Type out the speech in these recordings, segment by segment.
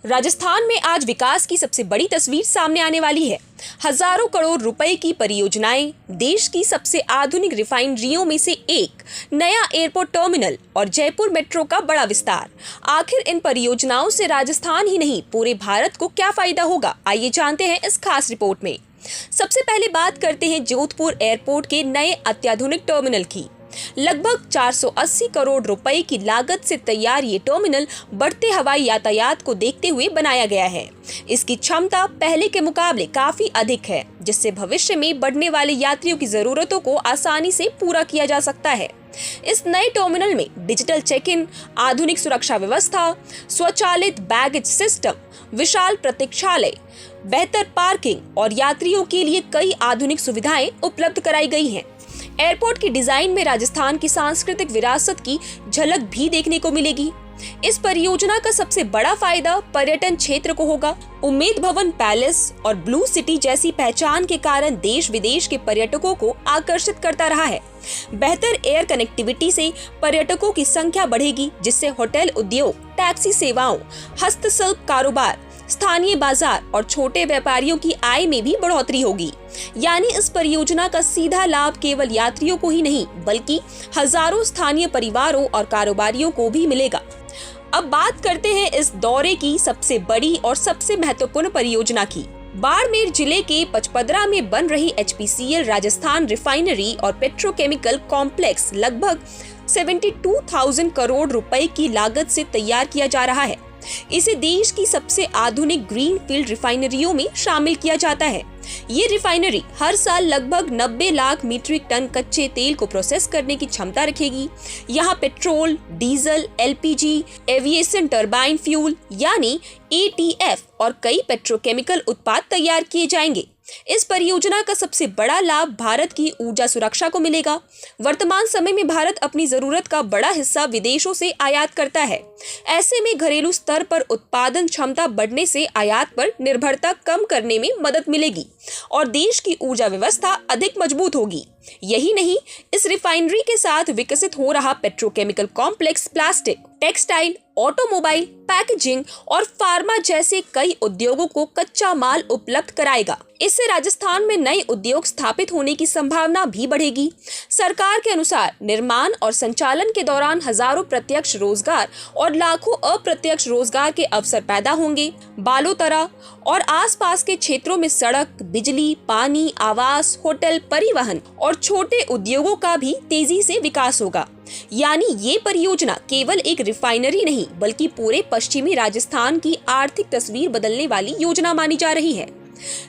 राजस्थान में आज विकास की सबसे बड़ी तस्वीर सामने आने वाली है। हजारों करोड़ रुपए की परियोजनाएं, देश की सबसे आधुनिक रिफाइनरियों में से एक, नया एयरपोर्ट टर्मिनल और जयपुर मेट्रो का बड़ा विस्तार। आखिर इन परियोजनाओं से राजस्थान ही नहीं पूरे भारत को क्या फायदा होगा, आइए जानते हैं इस खास रिपोर्ट में। सबसे पहले बात करते हैं जोधपुर एयरपोर्ट के नए अत्याधुनिक टर्मिनल की। लगभग 480 करोड़ रुपए की लागत से तैयार ये टर्मिनल बढ़ते हवाई यातायात को देखते हुए बनाया गया है। इसकी क्षमता पहले के मुकाबले काफी अधिक है, जिससे भविष्य में बढ़ने वाले यात्रियों की जरूरतों को आसानी से पूरा किया जा सकता है। इस नए टर्मिनल में डिजिटल चेक इन, आधुनिक सुरक्षा व्यवस्था, स्वचालित बैगेज सिस्टम, विशाल प्रतीक्षालय, बेहतर पार्किंग और यात्रियों के लिए कई आधुनिक सुविधाएं उपलब्ध कराई गई हैं। एयरपोर्ट की डिजाइन में राजस्थान की सांस्कृतिक विरासत की झलक भी देखने को मिलेगी। इस परियोजना का सबसे बड़ा फायदा पर्यटन क्षेत्र को होगा। उम्मेद भवन पैलेस और ब्लू सिटी जैसी पहचान के कारण देश विदेश के पर्यटकों को आकर्षित करता रहा है। बेहतर एयर कनेक्टिविटी से पर्यटकों की संख्या बढ़ेगी, जिससे होटल उद्योग, टैक्सी सेवाओं, हस्तशिल्प कारोबार, स्थानीय बाजार और छोटे व्यापारियों की आय में भी बढ़ोतरी होगी। यानी इस परियोजना का सीधा लाभ केवल यात्रियों को ही नहीं, बल्कि हजारों स्थानीय परिवारों और कारोबारियों को भी मिलेगा। अब बात करते हैं इस दौरे की सबसे बड़ी और सबसे महत्वपूर्ण परियोजना की। बाड़मेर जिले के पचपदरा में बन रही HPCL राजस्थान रिफाइनरी और पेट्रोकेमिकल कॉम्प्लेक्स लगभग 72,000 करोड़ रुपए की लागत से तैयार किया जा रहा है। इसे देश की सबसे आधुनिक ग्रीन फील्ड रिफाइनरियों में शामिल किया जाता है। ये रिफाइनरी हर साल लगभग 90 लाख मीट्रिक टन कच्चे तेल को प्रोसेस करने की क्षमता रखेगी। यहाँ petrol, diesel, LPG, aviation turbine fuel यानी ATF और कई पेट्रोकेमिकल उत्पाद तैयार किए जाएंगे। इस परियोजना का सबसे बड़ा लाभ भारत की ऊर्जा सुरक्षा को मिलेगा। वर्तमान समय में भारत अपनी जरूरत का बड़ा हिस्सा विदेशों से आयात करता है। ऐसे में घरेलू स्तर पर उत्पादन क्षमता बढ़ने से आयात पर निर्भरता कम करने में मदद मिलेगी और देश की ऊर्जा व्यवस्था अधिक मजबूत होगी। यही नहीं, इस रिफाइनरी के साथ विकसित हो रहा petrochemical complex plastic, textile, automobile, packaging और फार्मा जैसे कई उद्योगों को कच्चा माल उपलब्ध कराएगा। इससे राजस्थान में नए उद्योग स्थापित होने की संभावना भी बढ़ेगी। सरकार के अनुसार निर्माण और संचालन के दौरान हजारों प्रत्यक्ष रोजगार और लाखों अप्रत्यक्ष रोजगार के अवसर पैदा होंगे। बालोतरा और आसपास के क्षेत्रों में सड़क, बिजली, पानी, आवास, होटल, परिवहन और छोटे उद्योगों का भी तेजी से विकास होगा। यानी ये परियोजना केवल एक रिफाइनरी नहीं, बल्कि पूरे पश्चिमी राजस्थान की आर्थिक तस्वीर बदलने वाली योजना मानी जा रही है।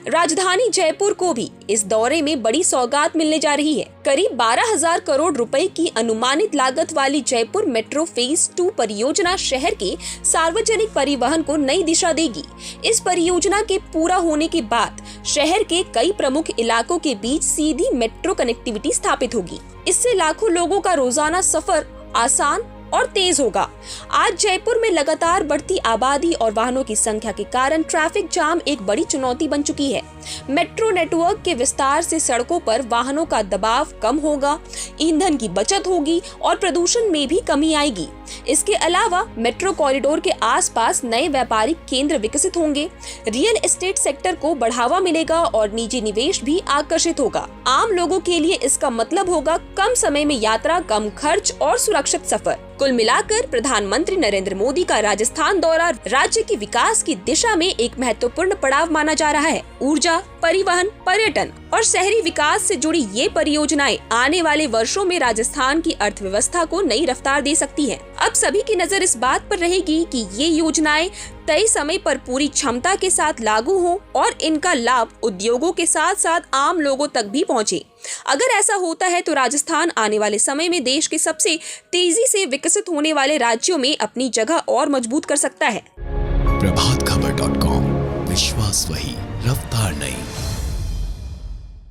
राजधानी जयपुर को भी इस दौरे में बड़ी सौगात मिलने जा रही है। करीब 12,000 करोड़ रुपए की अनुमानित लागत वाली जयपुर मेट्रो फेज 2 परियोजना शहर के सार्वजनिक परिवहन को नई दिशा देगी। इस परियोजना के पूरा होने के बाद शहर के कई प्रमुख इलाकों के बीच सीधी मेट्रो कनेक्टिविटी स्थापित होगी। इससे लाखों लोगों का रोजाना सफर आसान और तेज होगा। आज जयपुर में लगातार बढ़ती आबादी और वाहनों की संख्या के कारण ट्रैफिक जाम एक बड़ी चुनौती बन चुकी है। मेट्रो नेटवर्क के विस्तार से सड़कों पर वाहनों का दबाव कम होगा, ईंधन की बचत होगी और प्रदूषण में भी कमी आएगी। इसके अलावा मेट्रो कॉरिडोर के आसपास नए व्यापारिक केंद्र विकसित होंगे, रियल एस्टेट सेक्टर को बढ़ावा मिलेगा और निजी निवेश भी आकर्षित होगा। आम लोगों के लिए इसका मतलब होगा कम समय में यात्रा, कम खर्च और सुरक्षित सफर। कुल मिलाकर प्रधानमंत्री नरेंद्र मोदी का राजस्थान दौरा राज्य के विकास की दिशा में एक महत्वपूर्ण पड़ाव माना जा रहा है। ऊर्जा, परिवहन, पर्यटन और शहरी विकास से जुड़ी ये परियोजनाएं आने वाले वर्षों में राजस्थान की अर्थव्यवस्था को नई रफ्तार दे सकती हैं। अब सभी की नजर इस बात पर रहेगी कि ये योजनाएं तय समय पर पूरी क्षमता के साथ लागू हो और इनका लाभ उद्योगों के साथ साथ आम लोगों तक भी पहुंचे। अगर ऐसा होता है तो राजस्थान आने वाले समय में देश के सबसे तेजी से विकसित होने वाले राज्यों में अपनी जगह और मजबूत कर सकता है। प्रभातखबर.com, विश्वास वही, रफ्तार नहीं।